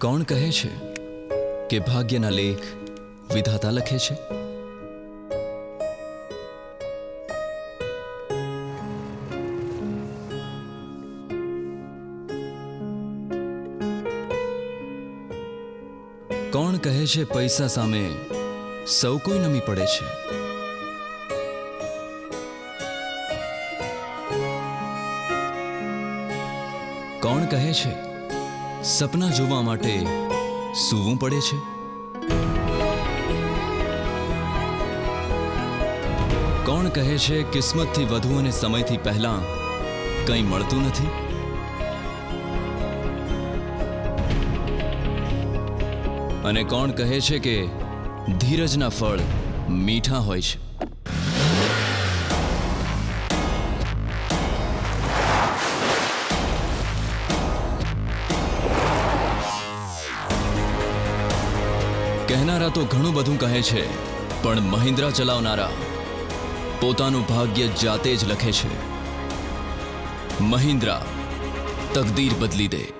કોણ કહે છે કે ભાગ્યના લેખ વિધાતા લખે છે? કોણ કહે છે પૈસા સામે સૌ કોઈ નમી પડે છે? કોણ કહે છે સપના જોવા માટે સૂવું પડે છે? કોણ કહે છે કિસ્મતથી વધુ અને સમયથી પહેલા કંઈ મળતું નથી? અને કોણ કહે છે કે ધીરજના ફળ મીઠા હોય છે? કહેનારા તો ઘણું બધું કહે છે, પણ મહિન્દ્રા ચલાવનારા પોતાનું ભાગ્ય જાતે જ લખે છે. મહિન્દ્રા, તકદીર બદલી દે.